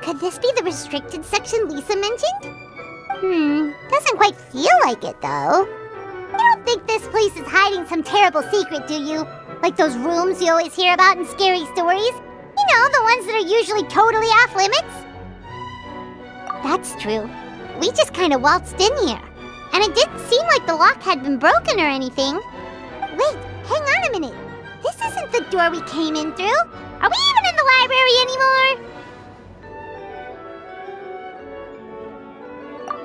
Could this be the restricted section Lisa mentioned? Doesn't quite feel like it, though. You don't think this place is hiding some terrible secret, do you? Like those rooms you always hear about in scary stories? You know, the ones that are usually totally off limits? That's true. We just kind of waltzed in here. And it didn't seem like the lock had been broken or anything. Wait, hang on a minute. This isn't the door we came in through. Are we even in the library anymore?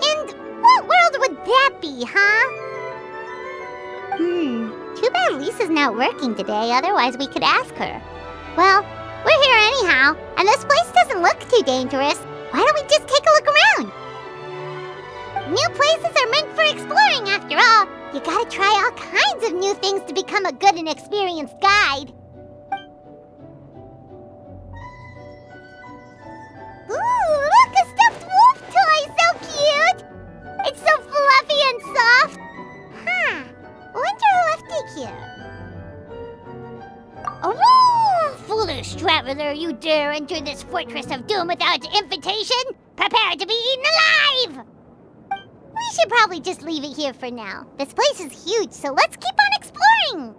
And what world would that be, huh? Too bad Lisa's not working today, otherwise we could ask her. Well, we're here anyhow, and this place doesn't look too dangerous. Why don't we just take a look around? New places are meant for exploring, after all. You gotta try all kinds of new things to become a good and experienced guide. Ooh, look, a stuffed wolf toy! So cute! It's so fluffy and soft. Wonder who left it here. Oh, foolish traveler, you dare enter this fortress of doom without its invitation? Prepare to be eaten alive! We should probably just leave it here for now. This place is huge, so let's keep on exploring!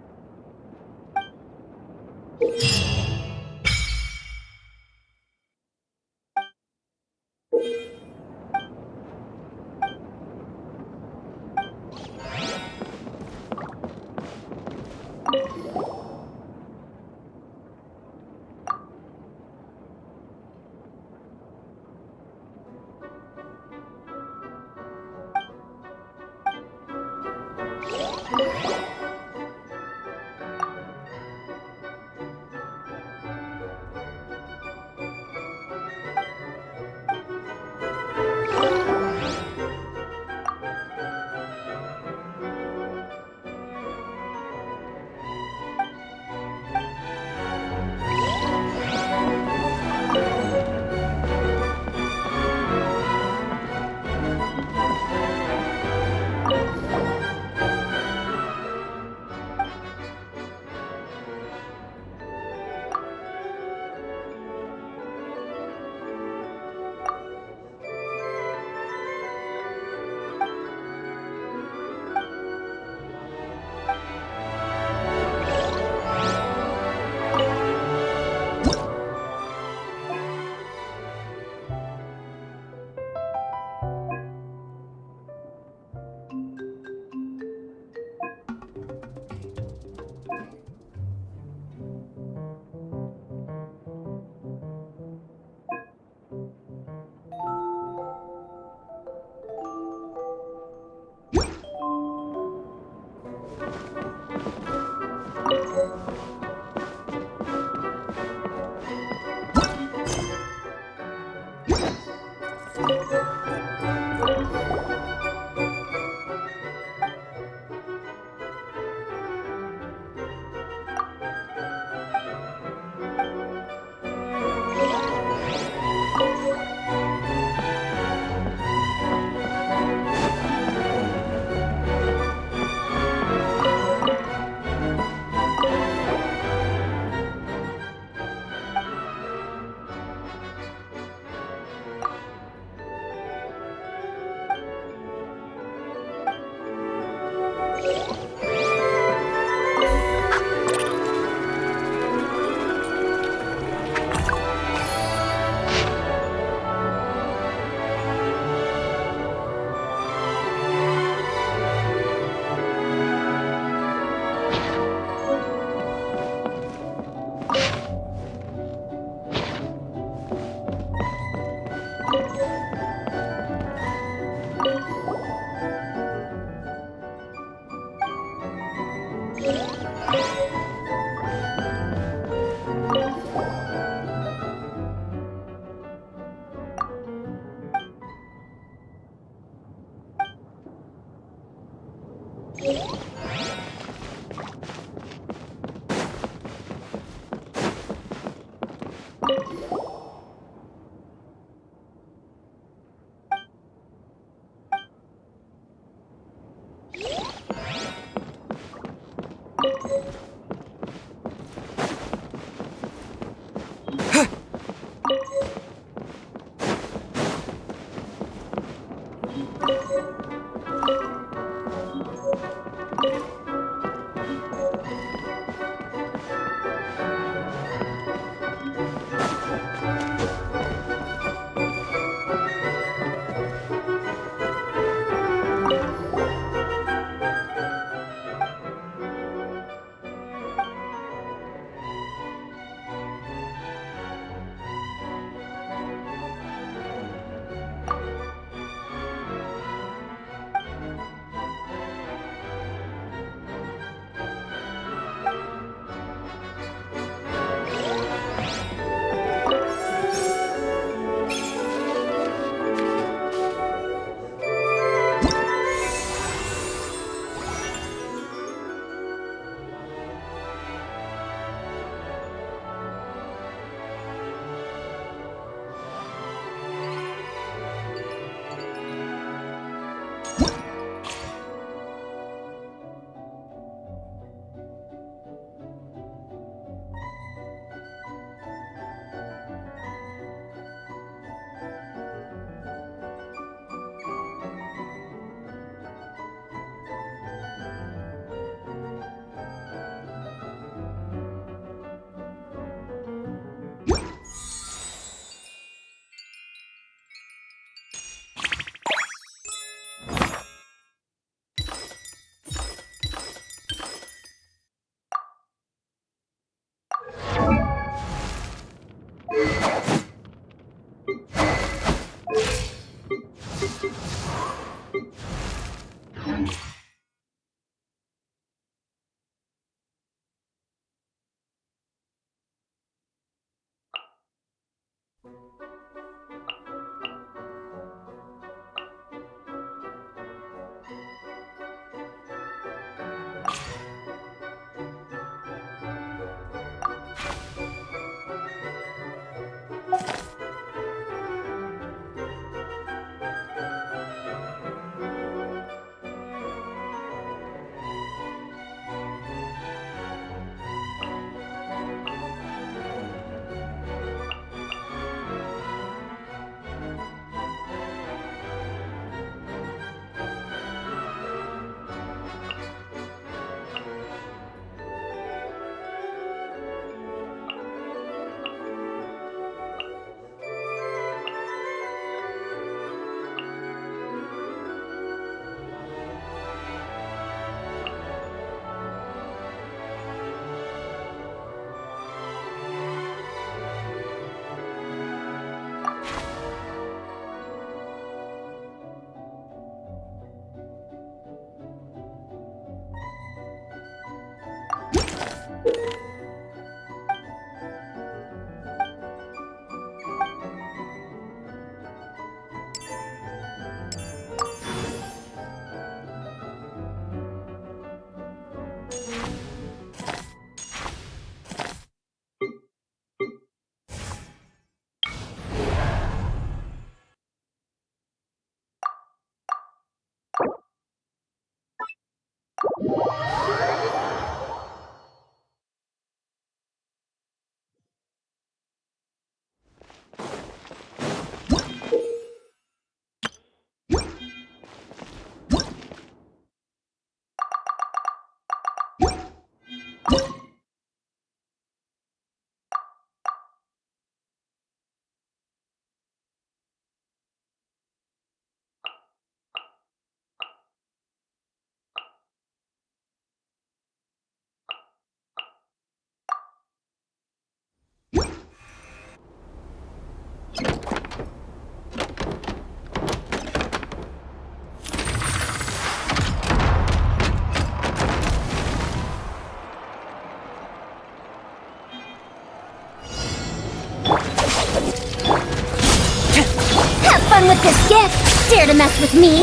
With this gift, dare to mess with me?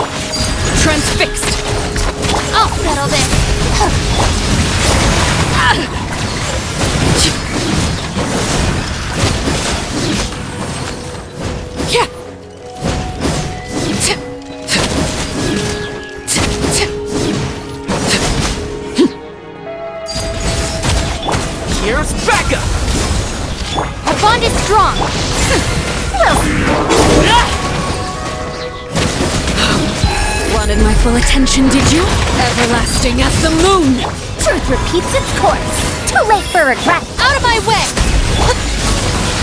Transfixed! I'll settle this! Here's Becca! Our bond is strong! Wanted my full attention, did you? Everlasting as the moon! Truth repeats its course. Too late for regret. Out of my way!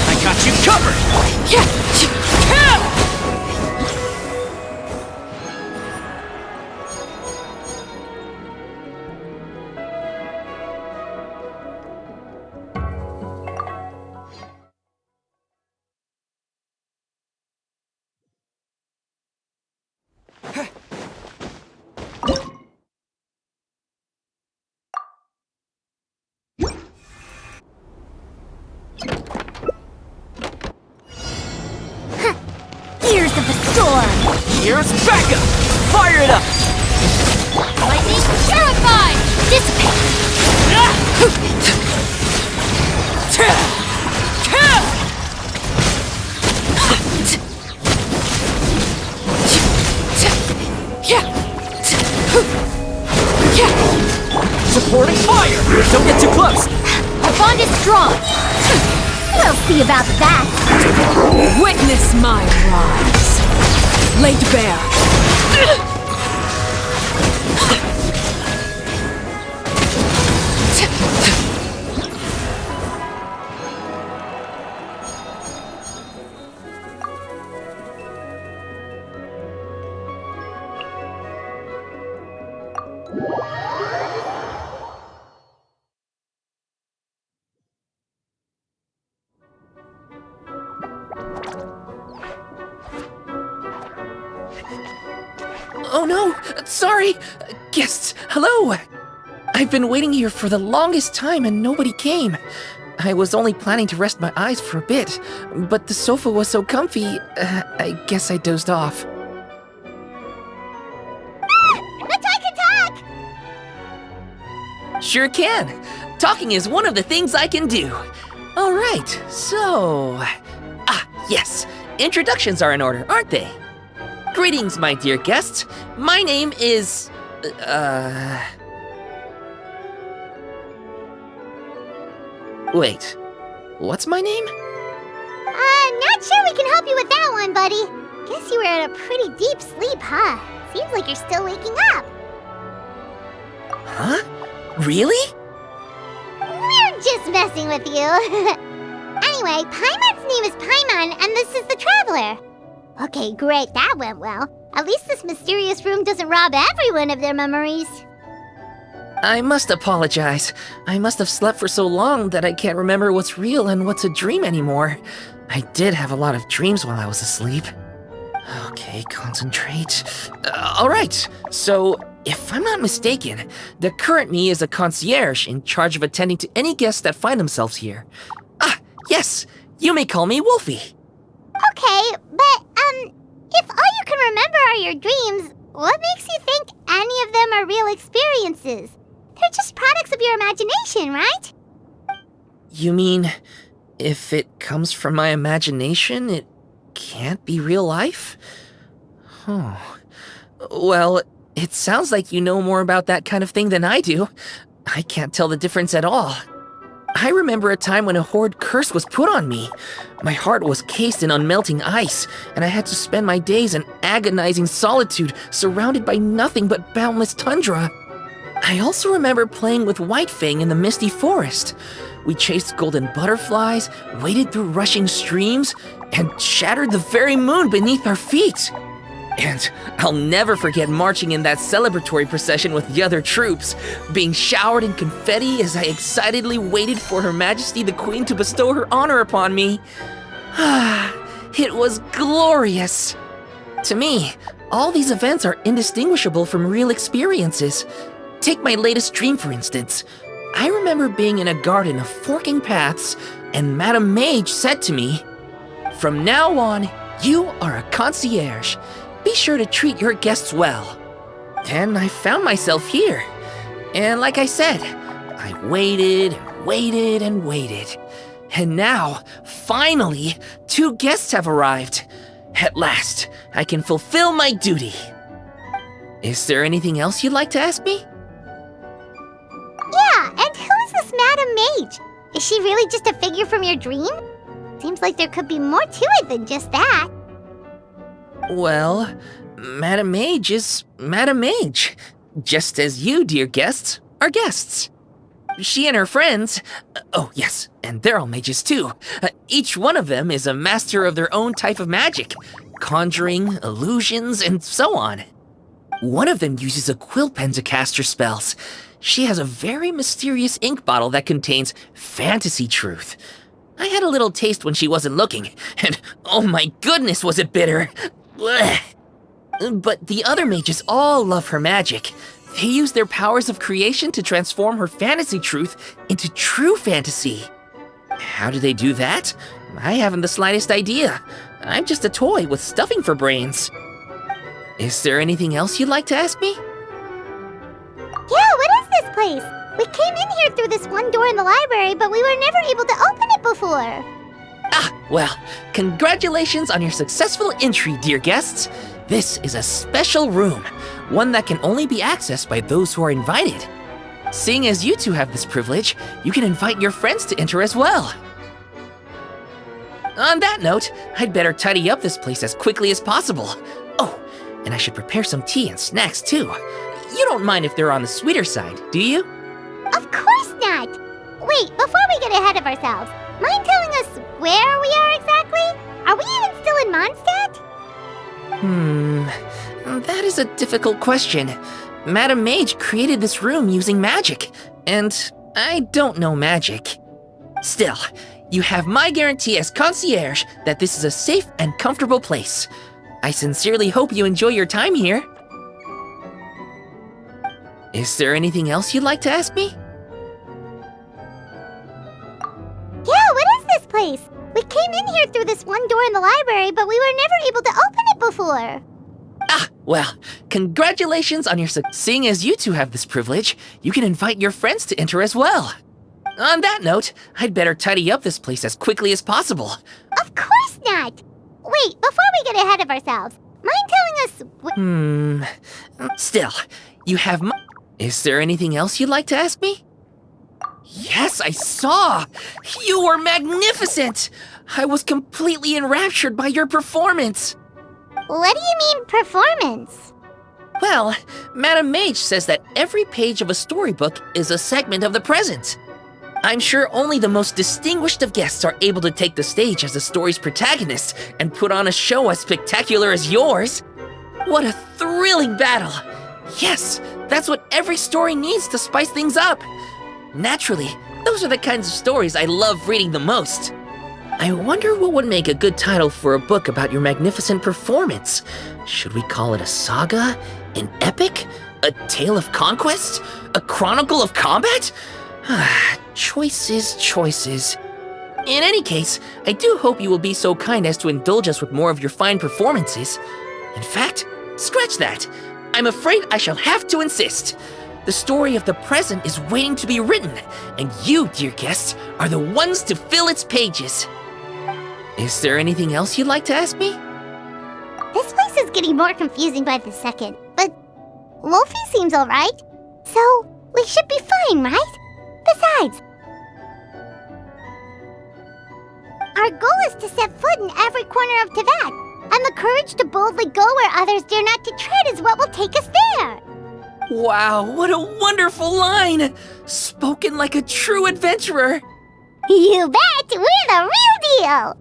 I got you covered! Ears of the storm. Here's Becca! Fire it up! Lightning purified! Dissipate! Supporting fire! Don't get too close! Our bond is strong! We'll see about that. Witness my rise! Laid bare! Oh no! Sorry! Guests, hello! I've been waiting here for the longest time and nobody came. I was only planning to rest my eyes for a bit, but the sofa was so comfy, I guess I dozed off. Let's I can talk! Sure can! Talking is one of the things I can do. Alright, so... yes! Introductions are in order, aren't they? Greetings, my dear guests. My name is... Wait, what's my name? Not sure we can help you with that one, buddy. Guess you were in a pretty deep sleep, huh? Seems like you're still waking up. Huh? Really? We're just messing with you. Anyway, Paimon's name is Paimon, and this is the Traveler. Okay, great, that went well. At least this mysterious room doesn't rob everyone of their memories. I must apologize. I must have slept for so long that I can't remember what's real and what's a dream anymore. I did have a lot of dreams while I was asleep. Okay, concentrate. Alright, so if I'm not mistaken, the current me is a concierge in charge of attending to any guests that find themselves here. Yes, you may call me Wolfie. Okay, but, if all you can remember are your dreams, what makes you think any of them are real experiences? They're just products of your imagination, right? You mean, if it comes from my imagination, it can't be real life? Oh. Well, it sounds like you know more about that kind of thing than I do. I can't tell the difference at all. I remember a time when a horrid curse was put on me. My heart was cased in unmelting ice, and I had to spend my days in agonizing solitude, surrounded by nothing but boundless tundra. I also remember playing with White Fang in the misty forest. We chased golden butterflies, waded through rushing streams, and shattered the very moon beneath our feet. And I'll never forget marching in that celebratory procession with the other troops, being showered in confetti as I excitedly waited for Her Majesty the Queen to bestow her honor upon me. It was glorious. To me, all these events are indistinguishable from real experiences. Take my latest dream, for instance. I remember being in a garden of forking paths, and Madame Mage said to me, "From now on, you are a concierge. Be sure to treat your guests well." And I found myself here. And like I said, I waited and waited and waited. And now, finally, 2 guests have arrived. At last, I can fulfill my duty. Is there anything else you'd like to ask me? Yeah, and who is this Madam Mage? Is she really just a figure from your dream? Seems like there could be more to it than just that. Well, Madam Mage is Madam Mage. Just as you, dear guests, are guests. She and her friends, oh yes, and they're all mages too. Each one of them is a master of their own type of magic. Conjuring, illusions, and so on. One of them uses a quill pen to cast her spells. She has a very mysterious ink bottle that contains fantasy truth. I had a little taste when she wasn't looking, and oh my goodness was it bitter! Blech. But the other mages all love her magic. They use their powers of creation to transform her fantasy truth into true fantasy. How do they do that? I haven't the slightest idea. I'm just a toy with stuffing for brains. Is there anything else you'd like to ask me? Yeah, what is this place? We came in here through this one door in the library, but we were never able to open it before. Ah, well, congratulations on your successful entry, dear guests. This is a special room, one that can only be accessed by those who are invited. Seeing as you two have this privilege, you can invite your friends to enter as well. On that note, I'd better tidy up this place as quickly as possible. Oh, and I should prepare some tea and snacks too. You don't mind if they're on the sweeter side, do you? Of course not! Wait, before we get ahead of ourselves, mind telling us where we are exactly? Are we even still in Mondstadt? That is a difficult question. Madam Mage created this room using magic, and I don't know magic. Still, you have my guarantee as concierge that this is a safe and comfortable place. I sincerely hope you enjoy your time here. Is there anything else you'd like to ask me? Yeah, what is this place? We came in here through this one door in the library, but we were never able to open it before. Ah, well, congratulations on your Seeing as you two have this privilege, you can invite your friends to enter as well. On that note, I'd better tidy up this place as quickly as possible. Of course not! Wait, before we get ahead of ourselves, mind telling us Still, you have my... Is there anything else you'd like to ask me? Yes, I saw! You were magnificent! I was completely enraptured by your performance! What do you mean, performance? Well, Madam Mage says that every page of a storybook is a segment of the present. I'm sure only the most distinguished of guests are able to take the stage as the story's protagonist and put on a show as spectacular as yours. What a thrilling battle! Yes, that's what every story needs to spice things up. Naturally, those are the kinds of stories I love reading the most. I wonder what would make a good title for a book about your magnificent performance. Should we call it a saga? An epic? A tale of conquest? A chronicle of combat? Choices, choices. In any case, I do hope you will be so kind as to indulge us with more of your fine performances. In fact, scratch that. I'm afraid I shall have to insist. The story of the present is waiting to be written, and you, dear guests, are the ones to fill its pages. Is there anything else you'd like to ask me? This place is getting more confusing by the second, but Wolfie seems alright. So, we should be fine, right? Besides, our goal is to set foot in every corner of Teyvat, and the courage to boldly go where others dare not to tread is what will take us there. Wow, what a wonderful line! Spoken like a true adventurer! You bet! We're the real deal!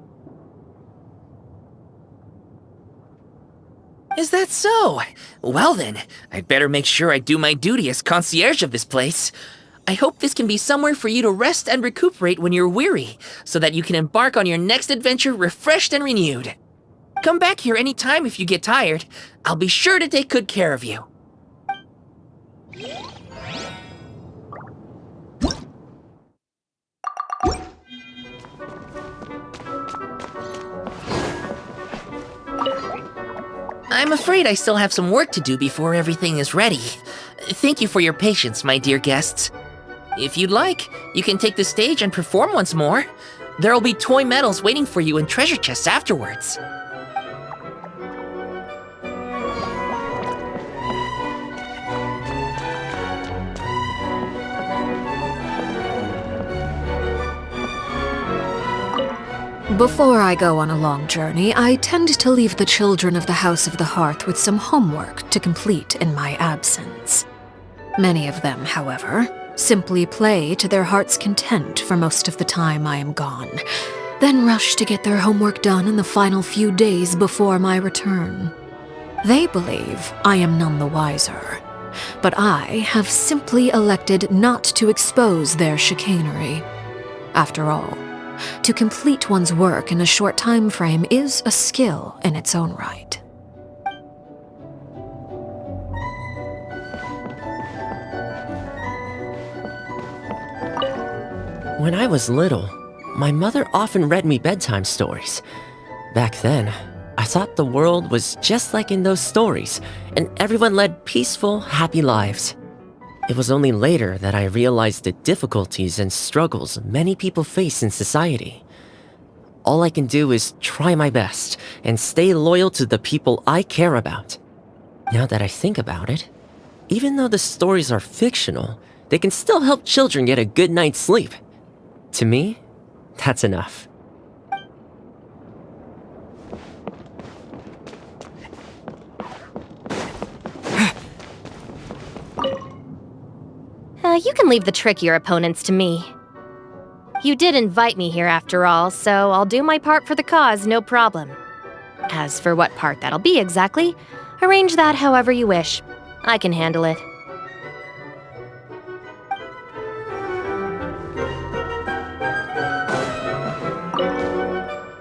Is that so? Well then, I'd better make sure I do my duty as concierge of this place. I hope this can be somewhere for you to rest and recuperate when you're weary, so that you can embark on your next adventure refreshed and renewed. Come back here anytime if you get tired. I'll be sure to take good care of you. I'm afraid I still have some work to do before everything is ready. Thank you for your patience, my dear guests. If you'd like, you can take the stage and perform once more. There'll be toy medals waiting for you in treasure chests afterwards. Before I go on a long journey, I tend to leave the children of the House of the Hearth with some homework to complete in my absence. Many of them, however, simply play to their heart's content for most of the time I am gone, then rush to get their homework done in the final few days before my return. They believe I am none the wiser, but I have simply elected not to expose their chicanery. After all, to complete one's work in a short time frame is a skill in its own right. When I was little, my mother often read me bedtime stories. Back then, I thought the world was just like in those stories, and everyone led peaceful, happy lives. It was only later that I realized the difficulties and struggles many people face in society. All I can do is try my best and stay loyal to the people I care about. Now that I think about it, even though the stories are fictional, they can still help children get a good night's sleep. To me, that's enough. You can leave the trickier opponents to me. You did invite me here after all, so I'll do my part for the cause, no problem. As for what part that'll be exactly, arrange that however you wish. I can handle it.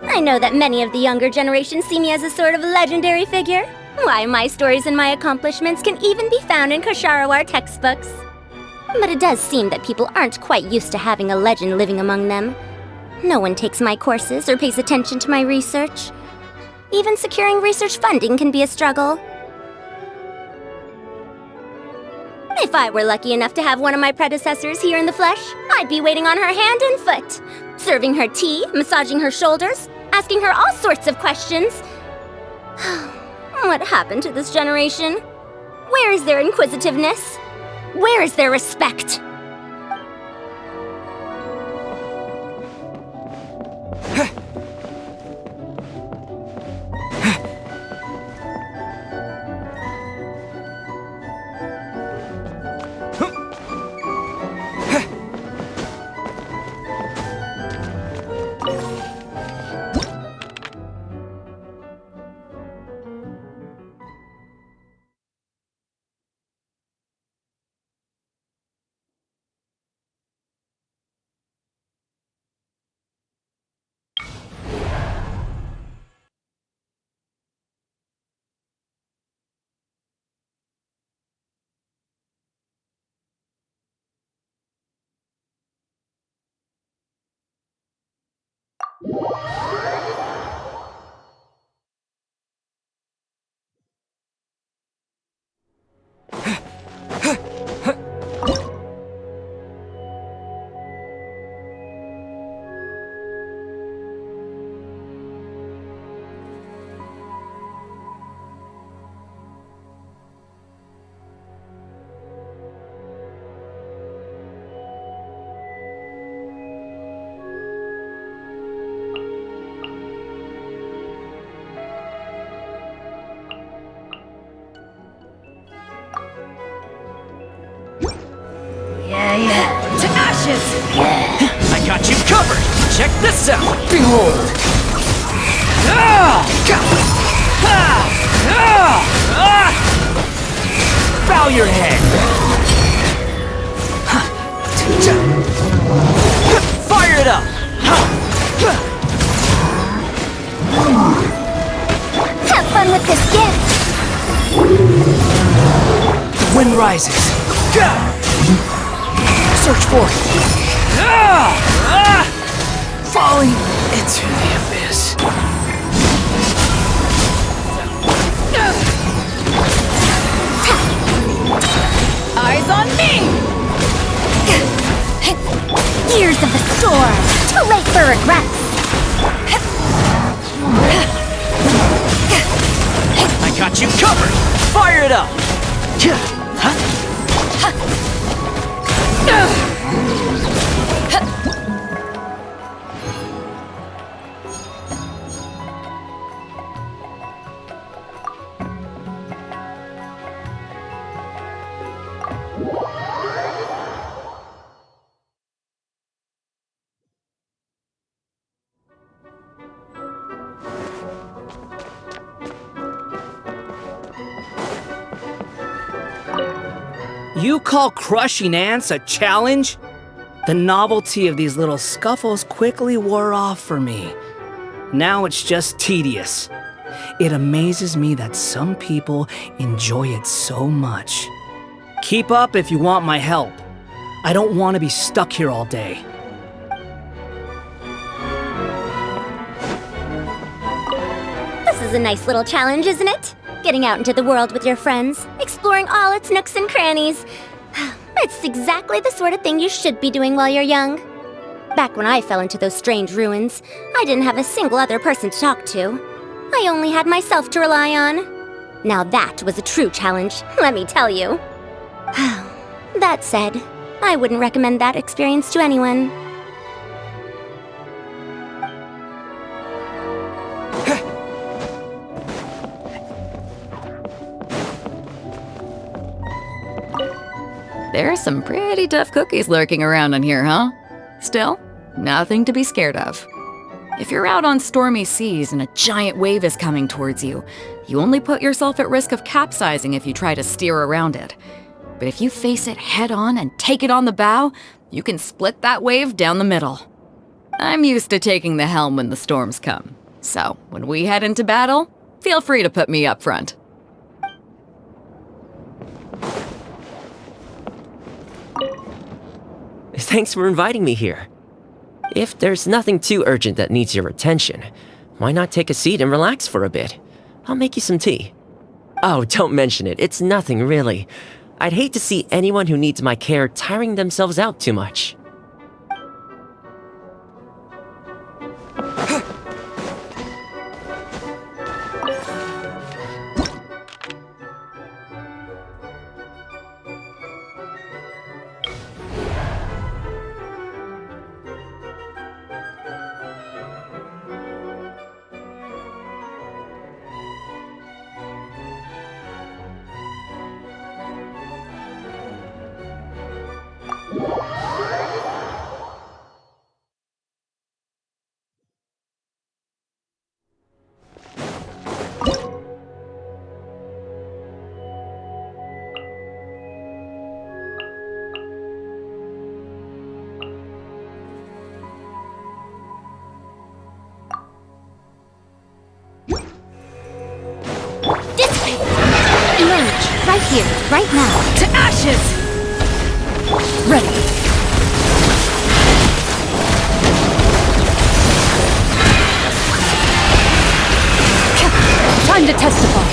I know that many of the younger generation see me as a sort of legendary figure. Why, my stories and my accomplishments can even be found in Kosharawar textbooks. But it does seem that people aren't quite used to having a legend living among them. No one takes my courses or pays attention to my research. Even securing research funding can be a struggle. If I were lucky enough to have one of my predecessors here in the flesh, I'd be waiting on her hand and foot, serving her tea, massaging her shoulders, asking her all sorts of questions. What happened to this generation? Where is their inquisitiveness? Where is their respect? To ashes! I got you covered! Check this out! Behold! Bow your head! Fire it up! Have fun with this gift! The wind rises! Search for it! Falling into the abyss. you covered! Fire it up! You call crushing ants a challenge? The novelty of these little scuffles quickly wore off for me. Now it's just tedious. It amazes me that some people enjoy it so much. Keep up if you want my help. I don't want to be stuck here all day. This is a nice little challenge, isn't it? Getting out into the world with your friends, exploring all its nooks and crannies. It's exactly the sort of thing you should be doing while you're young. Back when I fell into those strange ruins, I didn't have a single other person to talk to. I only had myself to rely on. Now that was a true challenge, let me tell you. That said, I wouldn't recommend that experience to anyone. There are some pretty tough cookies lurking around in here, huh? Still, nothing to be scared of. If you're out on stormy seas and a giant wave is coming towards you, you only put yourself at risk of capsizing if you try to steer around it. But if you face it head-on and take it on the bow, you can split that wave down the middle. I'm used to taking the helm when the storms come, so when we head into battle, feel free to put me up front. Thanks for inviting me here. If there's nothing too urgent that needs your attention, why not take a seat and relax for a bit? I'll make you some tea. Oh, don't mention it. It's nothing, really. I'd hate to see anyone who needs my care tiring themselves out too much. Right here, right now. To ashes! Ready. Time to testify.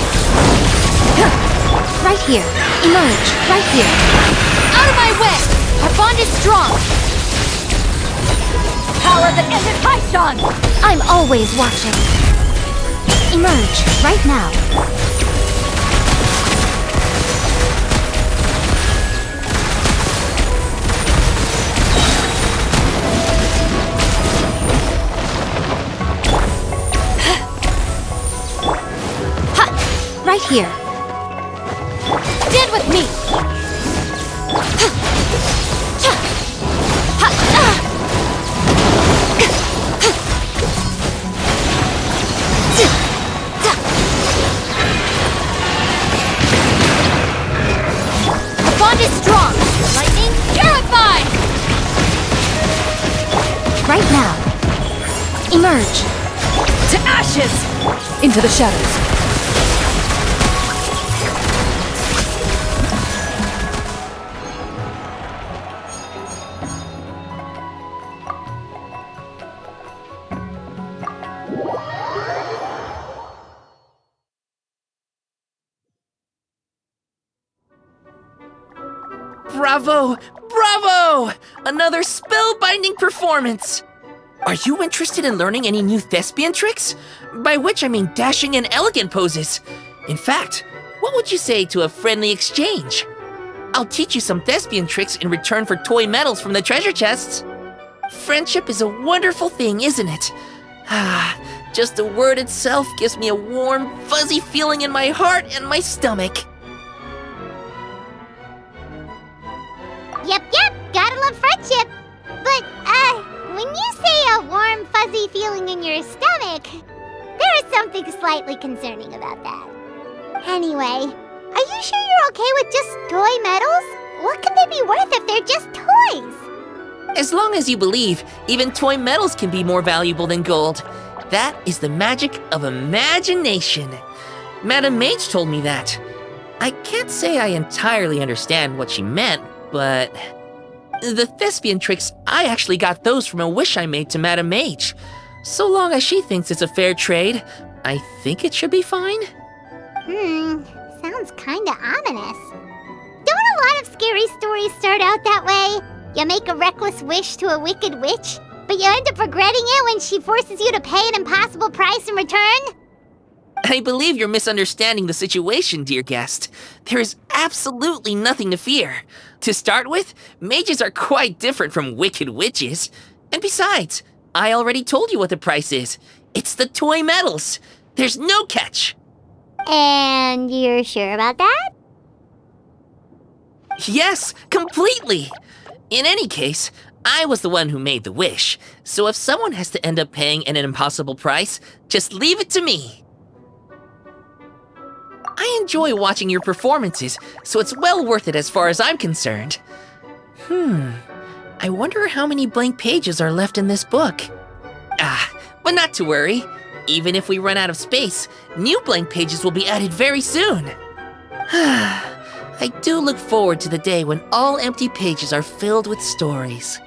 Right here. Emerge. Right here. Out of my way! Our bond is strong! Power that ended Haishan! I'm always watching. Emerge. Right now. Right here. Stand with me! The bond is strong! Lightning, purify! Right now. Emerge. To ashes! Into the shadows. Bravo! Bravo! Another spellbinding performance! Are you interested in learning any new thespian tricks? By which I mean dashing and elegant poses. In fact, what would you say to a friendly exchange? I'll teach you some thespian tricks in return for toy medals from the treasure chests. Friendship is a wonderful thing, isn't it? Just the word itself gives me a warm, fuzzy feeling in my heart and my stomach. Yep, gotta love friendship. But, when you say a warm, fuzzy feeling in your stomach, there is something slightly concerning about that. Anyway, are you sure you're okay with just toy medals? What could they be worth if they're just toys? As long as you believe, even toy medals can be more valuable than gold. That is the magic of imagination. Madame Mage told me that. I can't say I entirely understand what she meant, but... the thespian tricks, I actually got those from a wish I made to Madame Mage. So long as she thinks it's a fair trade, I think it should be fine. Sounds kinda ominous. Don't a lot of scary stories start out that way? You make a reckless wish to a wicked witch, but you end up regretting it when she forces you to pay an impossible price in return? I believe you're misunderstanding the situation, dear guest. There is absolutely nothing to fear. To start with, mages are quite different from wicked witches. And besides, I already told you what the price is. It's the toy medals. There's no catch. And you're sure about that? Yes, completely. In any case, I was the one who made the wish. So if someone has to end up paying an impossible price, just leave it to me. I enjoy watching your performances, so it's well worth it as far as I'm concerned. I wonder how many blank pages are left in this book. But not to worry. Even if we run out of space, new blank pages will be added very soon. I do look forward to the day when all empty pages are filled with stories.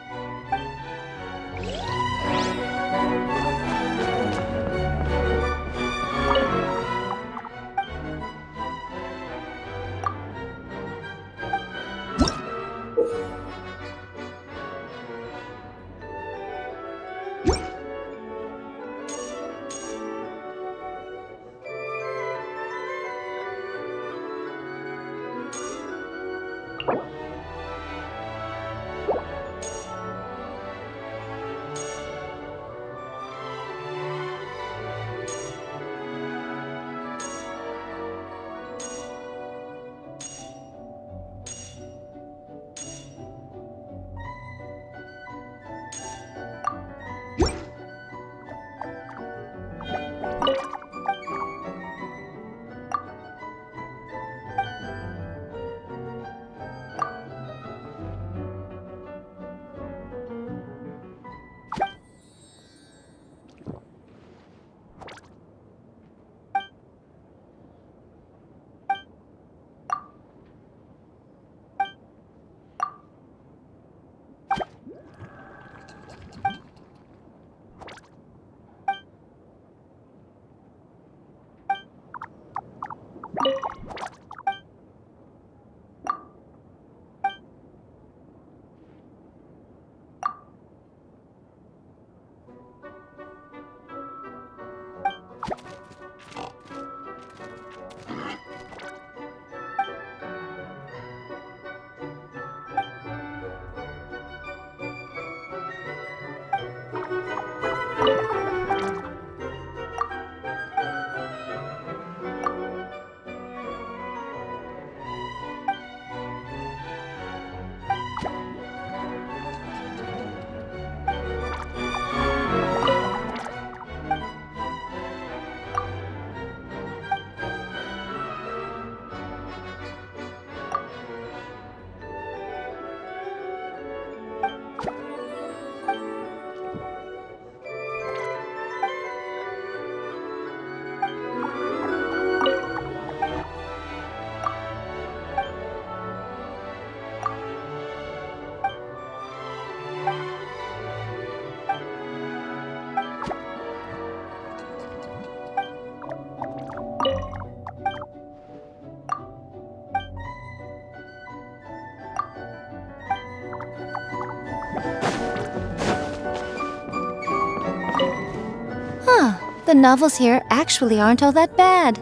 The novels here actually aren't all that bad.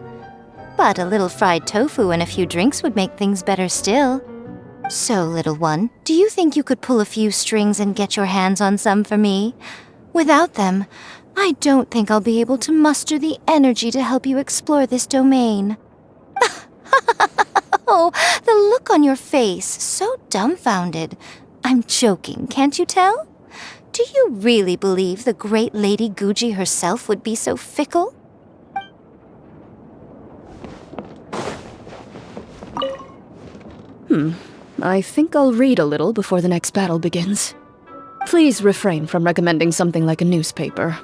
but a little fried tofu and a few drinks would make things better still. So, little one, do you think you could pull a few strings and get your hands on some for me? Without them, I don't think I'll be able to muster the energy to help you explore this domain. Oh, the look on your face, so dumbfounded. I'm joking, can't you tell? Do you really believe the great Lady Guji herself would be so fickle? I think I'll read a little before the next battle begins. Please refrain from recommending something like a newspaper.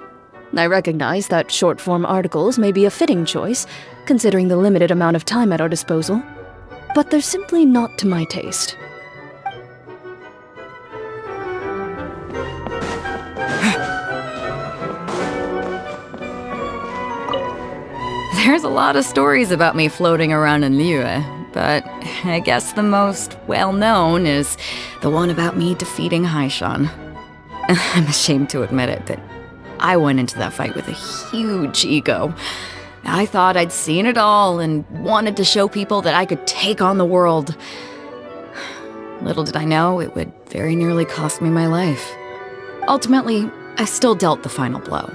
I recognize that short-form articles may be a fitting choice, considering the limited amount of time at our disposal, but they're simply not to my taste. There's a lot of stories about me floating around in Liyue, but I guess the most well-known is the one about me defeating Haishan. I'm ashamed to admit it, but I went into that fight with a huge ego. I thought I'd seen it all and wanted to show people that I could take on the world. Little did I know it would very nearly cost me my life. Ultimately, I still dealt the final blow.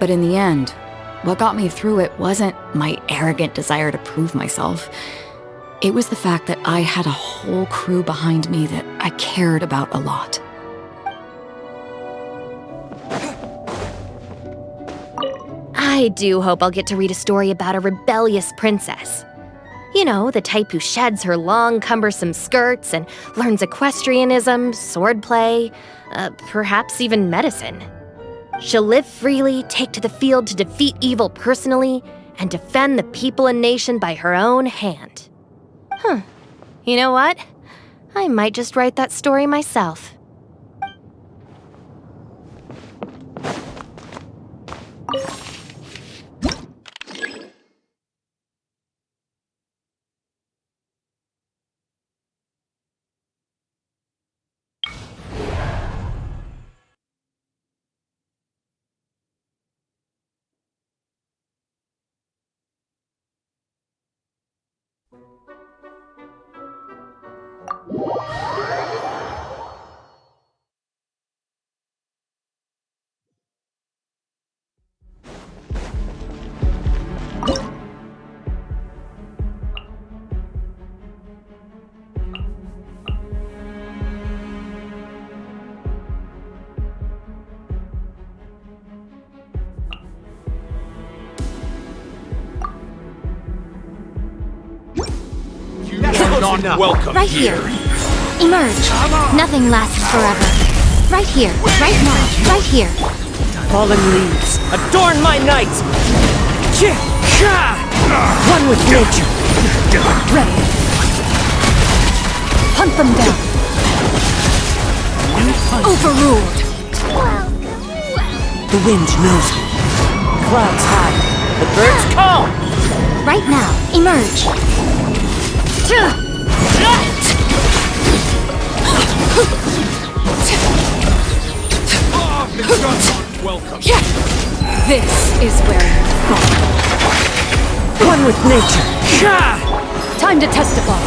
But in the end, what got me through it wasn't my arrogant desire to prove myself. It was the fact that I had a whole crew behind me that I cared about a lot. I do hope I'll get to read a story about a rebellious princess. You know, the type who sheds her long, cumbersome skirts and learns equestrianism, swordplay, perhaps even medicine. She'll live freely, take to the field to defeat evil personally, and defend the people and nation by her own hand. You know what? I might just write that story myself. Welcome Right here. Emerge. Nothing lasts forever. Right here. Right now. Right here. Fallen leaves, adorn my night! One with nature. Ready. Hunt them down. Overruled. The wind knows me. Clouds high. The birds call. Right now. Emerge. Welcome. This is where you fall. One with nature. Time to testify.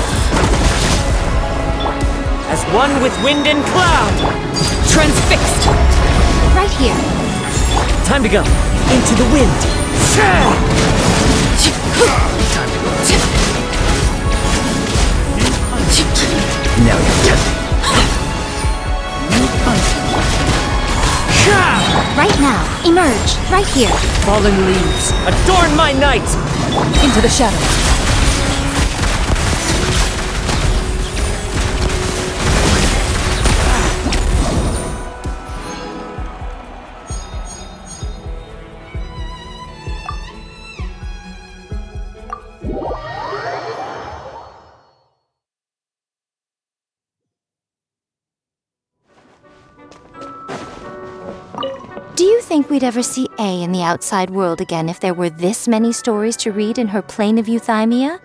As one with wind and cloud. Transfixed. Right here. Time to go. Into the wind. Now you're tempting. Right now. Emerge. Right here. Fallen leaves, adorn my night! Into the shadows. Do you think we'd ever see A in the outside world again if there were this many stories to read in her plane of euthymia?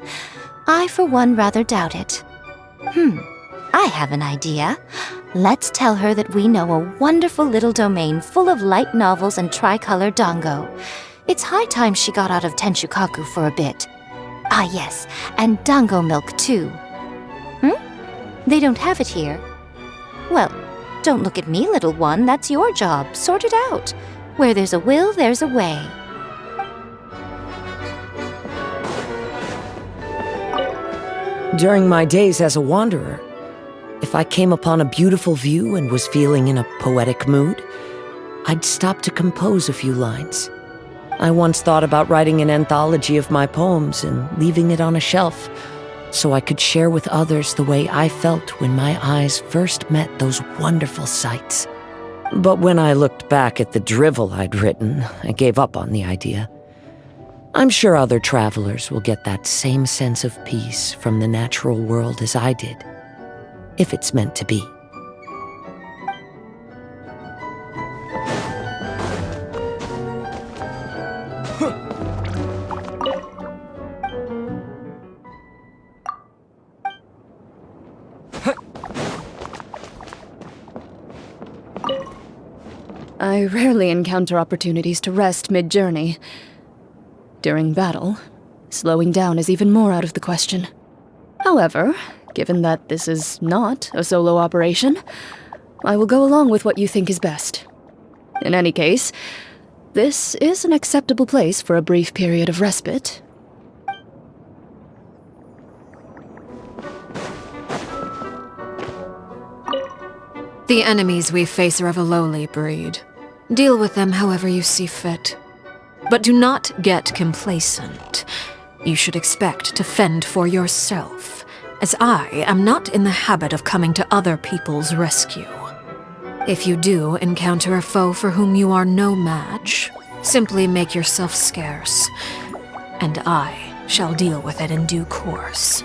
I, for one, rather doubt it. I have an idea. Let's tell her that we know a wonderful little domain full of light novels and tricolor dango. It's high time she got out of Tenshukaku for a bit. Ah, yes, and dango milk, too. They don't have it here. Well, don't look at me, little one. That's your job. Sort it out. Where there's a will, there's a way. During my days as a wanderer, if I came upon a beautiful view and was feeling in a poetic mood, I'd stop to compose a few lines. I once thought about writing an anthology of my poems and leaving it on a shelf, so I could share with others the way I felt when my eyes first met those wonderful sights. But when I looked back at the drivel I'd written, I gave up on the idea. I'm sure other travelers will get that same sense of peace from the natural world as I did, if it's meant to be. I rarely encounter opportunities to rest mid-journey. During battle, slowing down is even more out of the question. However, given that this is not a solo operation, I will go along with what you think is best. In any case, this is an acceptable place for a brief period of respite. The enemies we face are of a lowly breed. Deal with them however you see fit. But do not get complacent. You should expect to fend for yourself, as I am not in the habit of coming to other people's rescue. If you do encounter a foe for whom you are no match, simply make yourself scarce, and I shall deal with it in due course.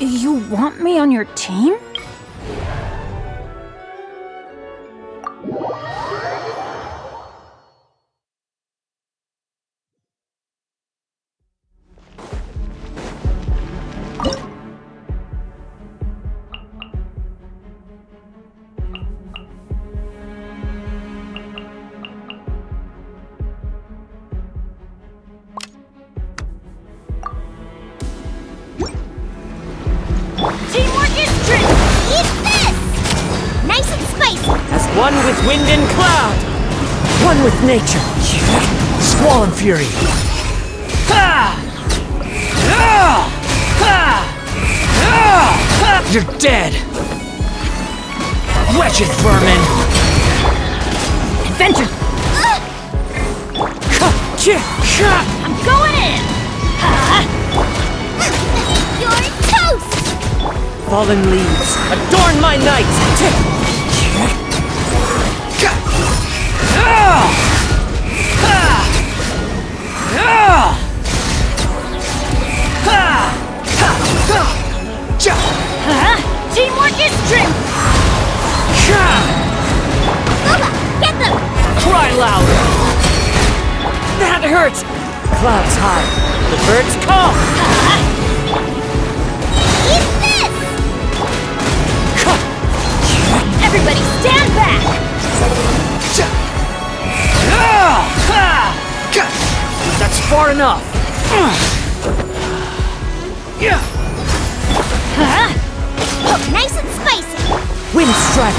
You want me on your team? Teamwork is trick! Eat this! Nice and spicy! As one with wind and cloud! One with nature! Squall and fury! You're dead! Wretched vermin! Adventure! I'm going in! You're toast! Fallen leaves, adorn my night! Teamwork is strength! Bubba, get them! Cry loud! That hurts! Clouds high, the birds call! Eat this! Everybody stand back! That's far enough. Oh, nice and spicy! Wind strike!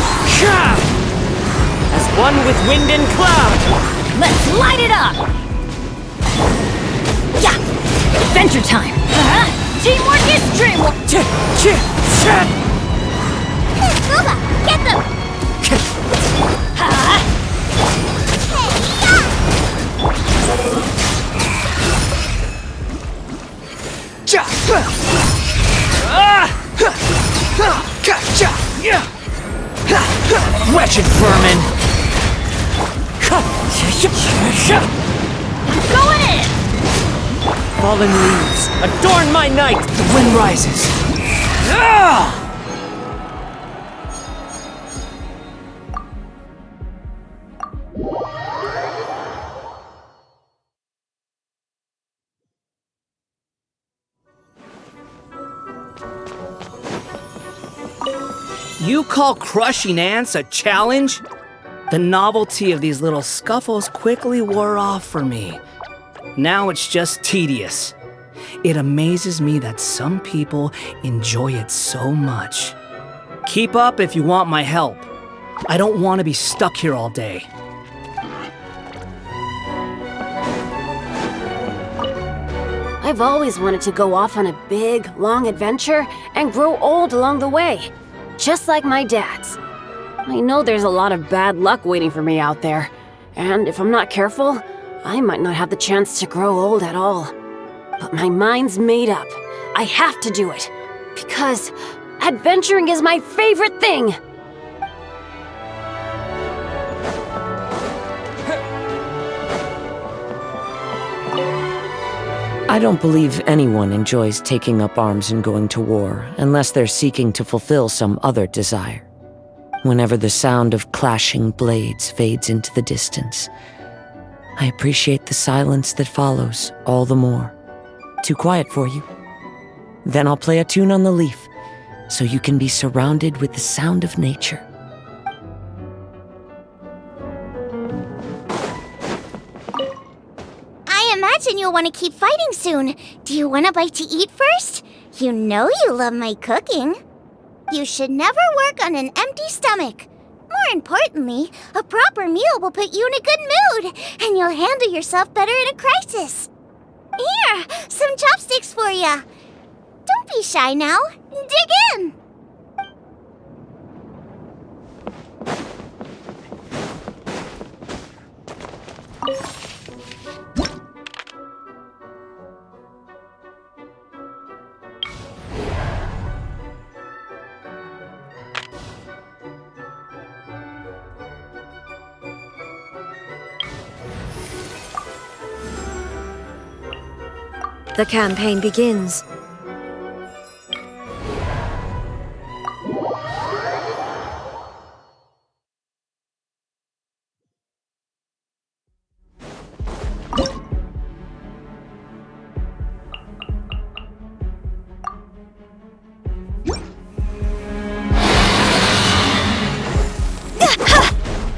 As one with wind and cloud! Let's light it up! Yeah! Adventure time! Teamwork is dreamwork! Bubba, get them! Wretched vermin. Going in! Fallen leaves, adorn my night! The wind rises. You call crushing ants a challenge? The novelty of these little scuffles quickly wore off for me. Now it's just tedious. It amazes me that some people enjoy it so much. Keep up if you want my help. I don't want to be stuck here all day. I've always wanted to go off on a big, long adventure and grow old along the way, just like my dad's. I know there's a lot of bad luck waiting for me out there, and if I'm not careful, I might not have the chance to grow old at all. But my mind's made up. I have to do it, because adventuring is my favorite thing! I don't believe anyone enjoys taking up arms and going to war unless they're seeking to fulfill some other desire. Whenever the sound of clashing blades fades into the distance, I appreciate the silence that follows all the more. Too quiet for you? Then I'll play a tune on the leaf, so you can be surrounded with the sound of nature. I imagine you'll want to keep fighting soon. Do you want a bite to eat first? You know you love my cooking. You should never work on an empty stomach. More importantly, a proper meal will put you in a good mood, and you'll handle yourself better in a crisis. Here, some chopsticks for ya. Don't be shy now. Dig in. The campaign begins.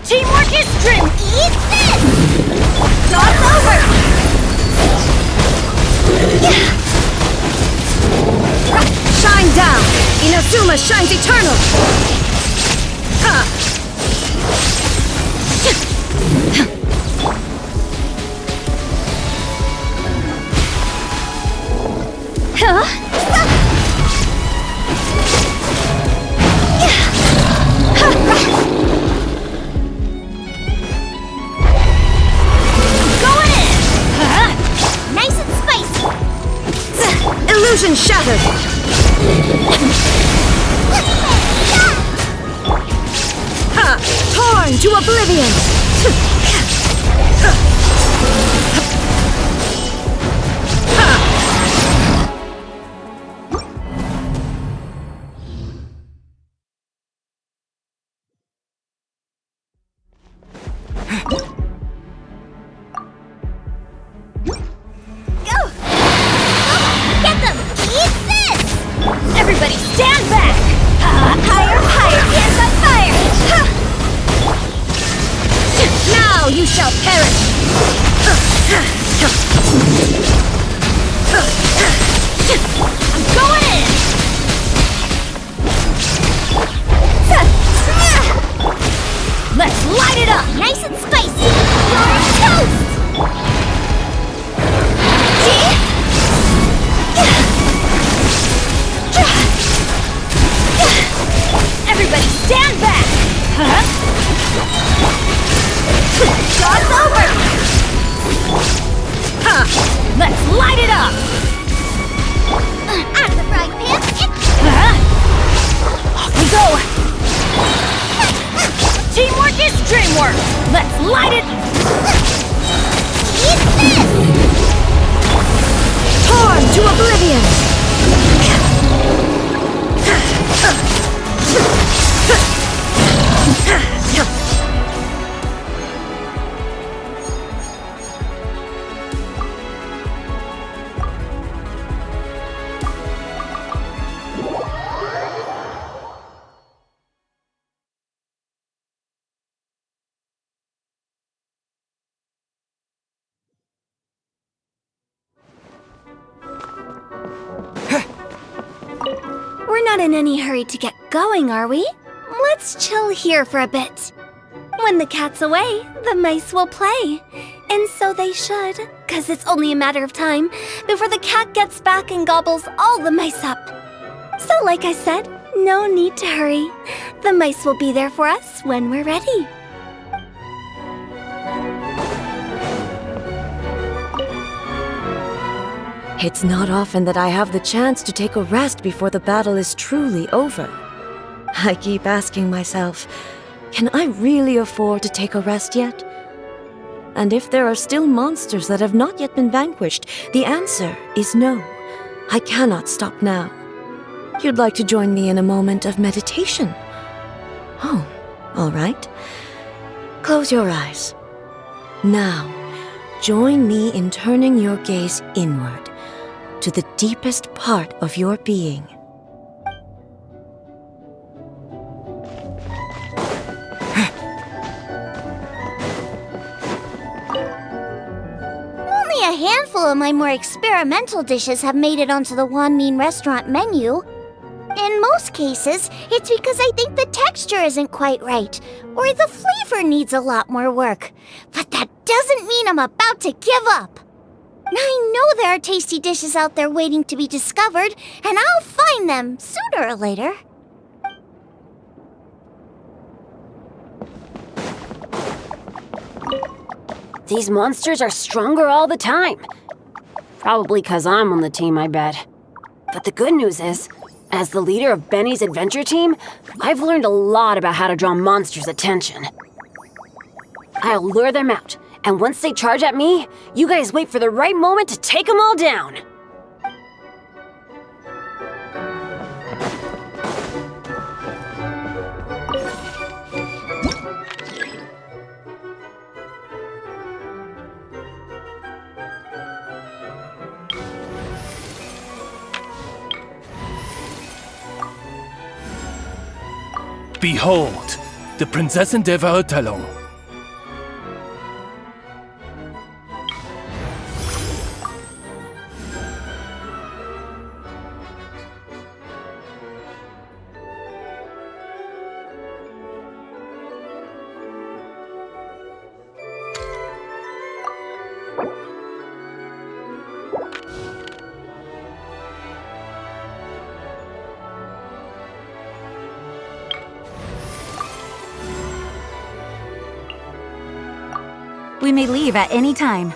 Teamwork is strength! Eat this! It's over! Shine down! Inazuma shines eternal! Illusion shattered! Ha! Torn to oblivion! Everybody stand back! Higher, higher, hands on fire! Now you shall perish! I'm going in! Let's light it up! Nice and spicy! You're toast! Everybody stand back! Show's over! Let's light it up! Out of the frying pan! Off we go! Teamwork is dreamwork! Let's light it! Eat this! Torn to oblivion! We're not in any hurry to get going, are we? Let's chill here for a bit. When the cat's away, the mice will play. And so they should, 'cause it's only a matter of time before the cat gets back and gobbles all the mice up. So like I said, no need to hurry. The mice will be there for us when we're ready. It's not often that I have the chance to take a rest before the battle is truly over. I keep asking myself, can I really afford to take a rest yet? And if there are still monsters that have not yet been vanquished, the answer is no. I cannot stop now. You'd like to join me in a moment of meditation? Oh, all right. Close your eyes. Now, join me in turning your gaze inward, to the deepest part of your being. Only a handful of my more experimental dishes have made it onto the Wanmin restaurant menu. In most cases, it's because I think the texture isn't quite right, or the flavor needs a lot more work. But that doesn't mean I'm about to give up. I know there are tasty dishes out there waiting to be discovered, and I'll find them sooner or later. These monsters are stronger all the time. Probably 'cause I'm on the team, I bet. But the good news is, as the leader of Benny's adventure team, I've learned a lot about how to draw monsters' attention. I'll lure them out, and once they charge at me, you guys wait for the right moment to take them all down. Behold, the Prinzessin der Verurteilung. We may leave at any time.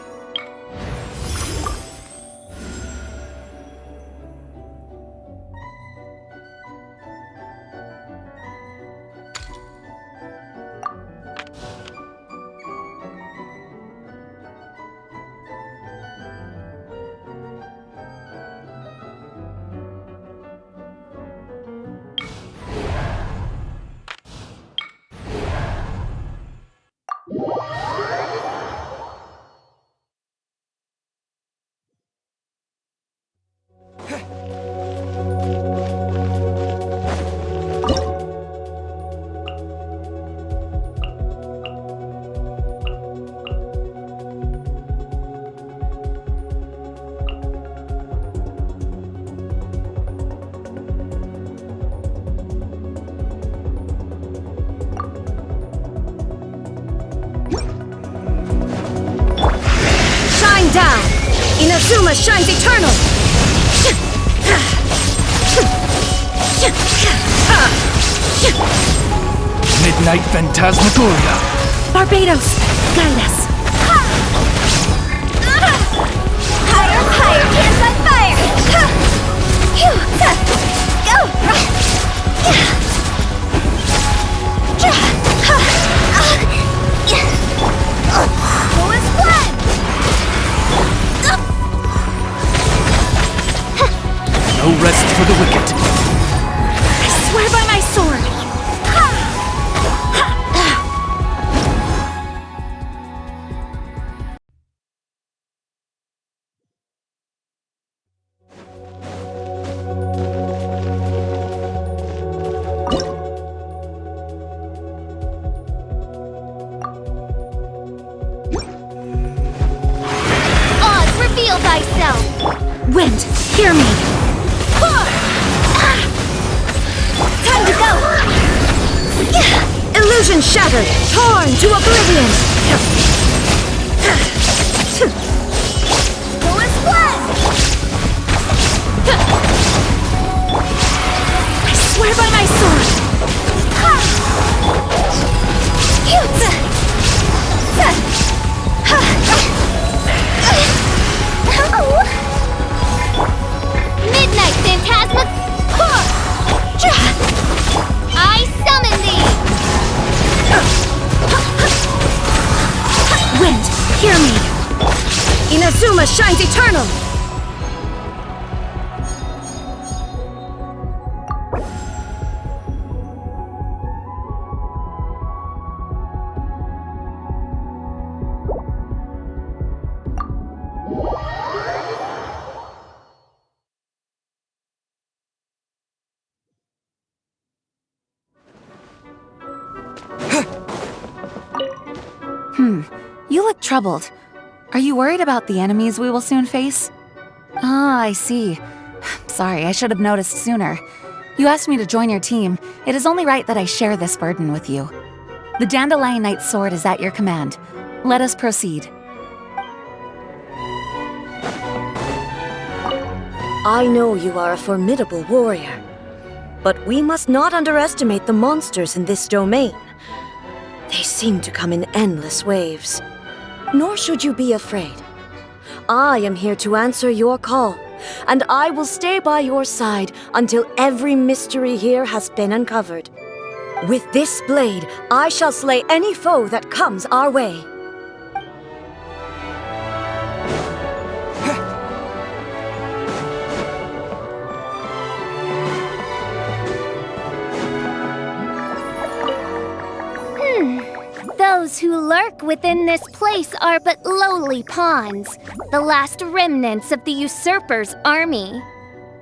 Inazuma shines eternal! Midnight Phantasmagoria. Barbados, guide us. Higher, higher, hands on fire! Go! Who is blood? No rest for the wicked. I swear by my sword! Oz, reveal thyself! Wind, hear me! Time to go! Illusion shattered, torn to oblivion! Who is blood? I swear by my sword! Midnight Phantasma! I summon thee! Wind, hear me! Inazuma shines eternal! You look troubled. Are you worried about the enemies we will soon face? Ah, I see. Sorry, I should have noticed sooner. You asked me to join your team. It is only right that I share this burden with you. The Dandelion Knight's sword is at your command. Let us proceed. I know you are a formidable warrior, but we must not underestimate the monsters in this domain. They seem to come in endless waves. Nor should you be afraid. I am here to answer your call, and I will stay by your side until every mystery here has been uncovered. With this blade, I shall slay any foe that comes our way. Those who lurk within this place are but lowly pawns, the last remnants of the usurper's army.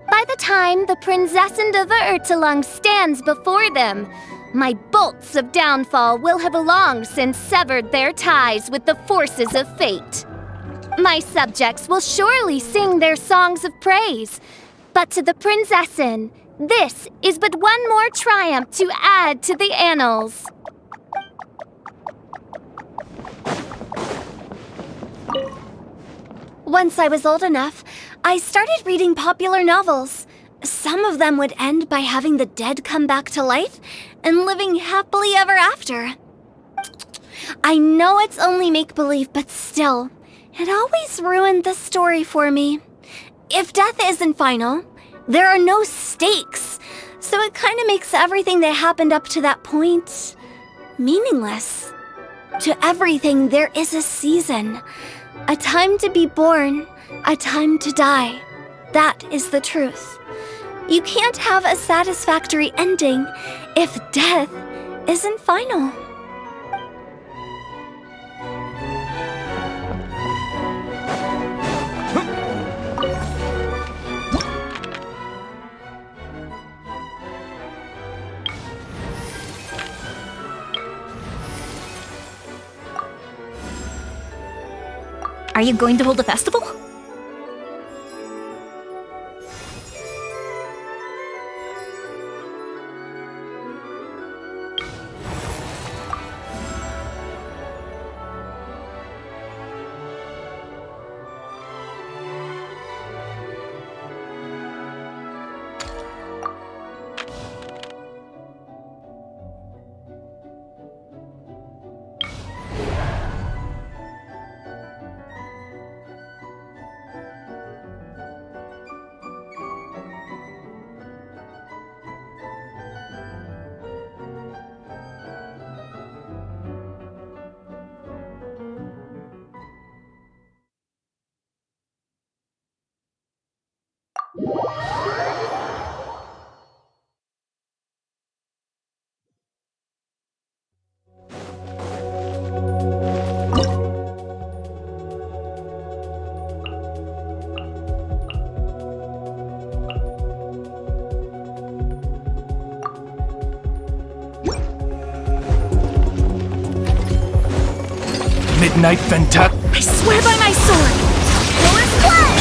By the time the Prinzessin of Ertelung stands before them, my bolts of downfall will have long since severed their ties with the forces of fate. My subjects will surely sing their songs of praise, but to the Prinzessin, this is but one more triumph to add to the annals. Once I was old enough, I started reading popular novels. Some of them would end by having the dead come back to life and living happily ever after. I know it's only make-believe, but still, it always ruined the story for me. If death isn't final, there are no stakes, so it kind of makes everything that happened up to that point meaningless. To everything, there is a season. A time to be born, a time to die. That is the truth. You can't have a satisfactory ending if death isn't final. Are you going to hold a festival? Midnight Phantasm. I swear by my sword! Lowest blood!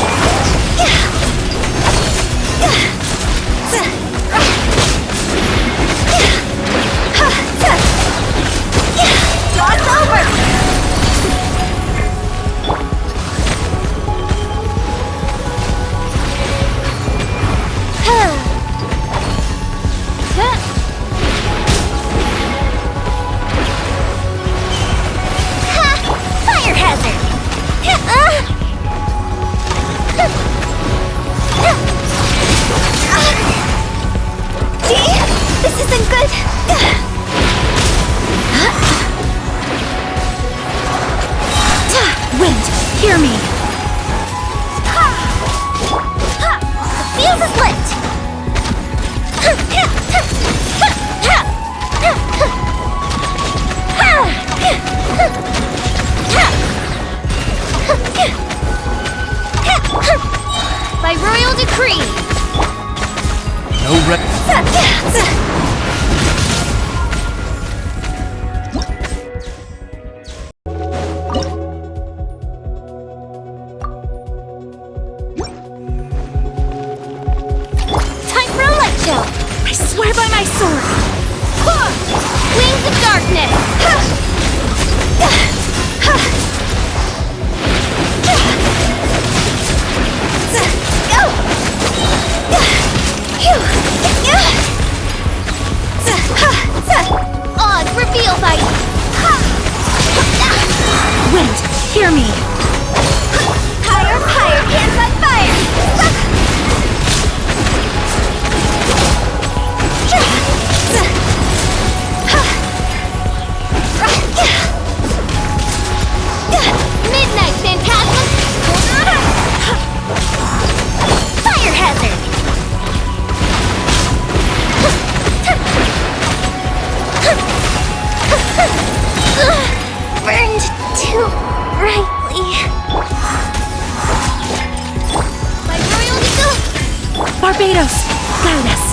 Jaw's over! Fire hazard! Gee, this isn't good. Wind, hear me! The fuse is lit! By royal decree! No Time for a light show! I swear by my sword! Wings of darkness! Odd reveal by Wind, hear me! Higher, higher, hands on fire! midnight phantasm! Fire hazard! Burned too brightly. By royal decree! Barbados, guide us!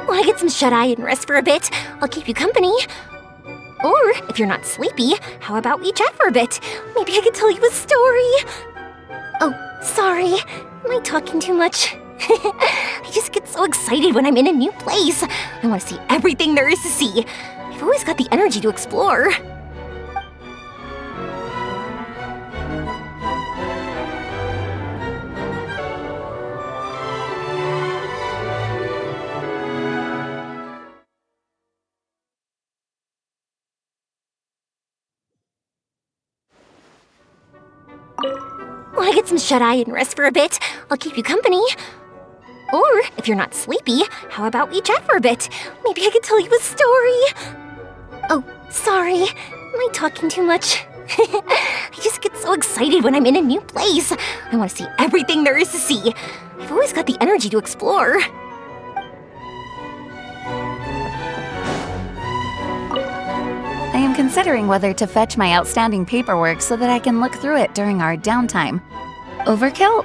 Want to get some shut-eye and rest for a bit? I'll keep you company. Or, if you're not sleepy, how about we chat for a bit? Maybe I could tell you a story. Oh, sorry. Am I talking too much? I just get so excited when I'm in a new place. I want to see everything there is to see. I've always got the energy to explore. Want to get some shut-eye and rest for a bit? I'll keep you company. Or, if you're not sleepy, how about we chat for a bit? Maybe I could tell you a story. Oh, sorry. Am I talking too much? I just get so excited when I'm in a new place. I want to see everything there is to see. I've always got the energy to explore. I am considering whether to fetch my outstanding paperwork so that I can look through it during our downtime. Overkill?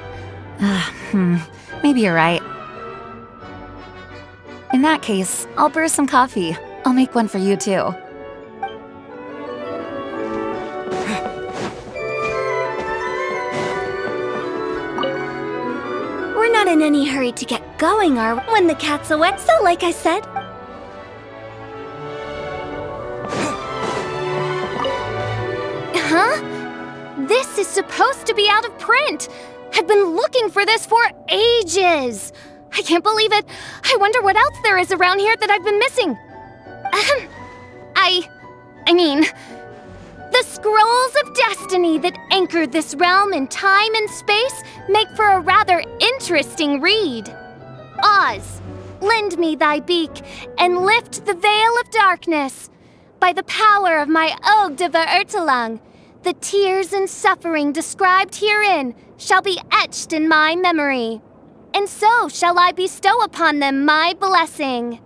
Maybe you're right. In that case, I'll brew some coffee. I'll make one for you too. We're not in any hurry to get going, are we? When the cat's away, so like I said. Huh? This is supposed to be out of print! I've been looking for this for ages! I can't believe it! I wonder what else there is around here that I've been missing! I mean... The scrolls of destiny that anchor this realm in time and space make for a rather interesting read. Oz, lend me thy beak and lift the veil of darkness. By the power of my Ode de Verurtelang, the tears and suffering described herein shall be etched in my memory, and so shall I bestow upon them my blessing.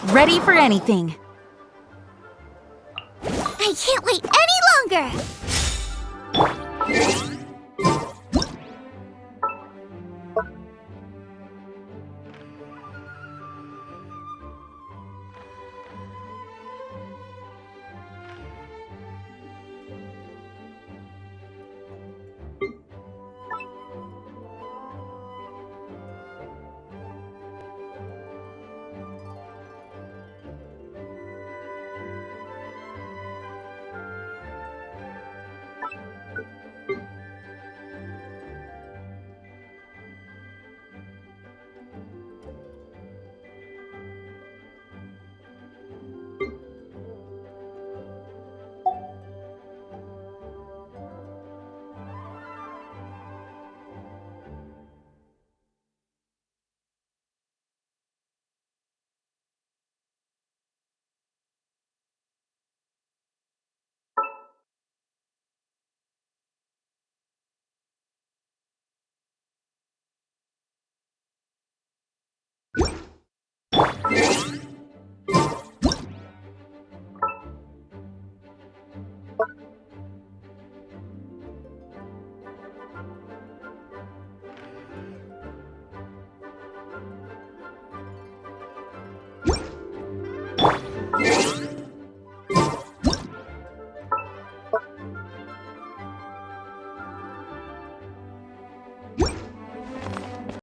Ready for anything. I can't wait any longer!